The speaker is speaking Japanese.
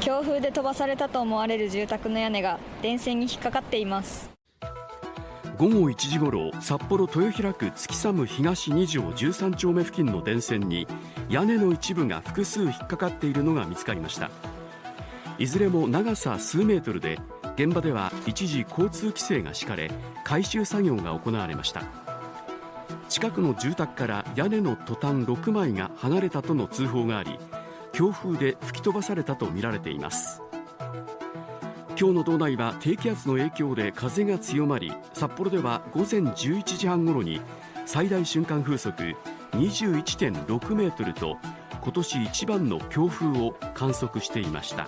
強風で飛ばされたと思われる住宅の屋根が電線に引っかかっています。午後1時ごろ、札幌豊平区月寒東2条13丁目付近の電線に屋根の一部が複数引っかかっているのが見つかりました。いずれも長さ数メートルで、現場では一時交通規制が敷かれ、回収作業が行われました。近くの住宅から屋根のトタン6枚が剥がれたとの通報があり、強風で吹き飛ばされたとみられています。今日の道内は低気圧の影響で風が強まり、札幌では午前11時半ごろに最大瞬間風速21.6メートルと今年一番の強風を観測していました。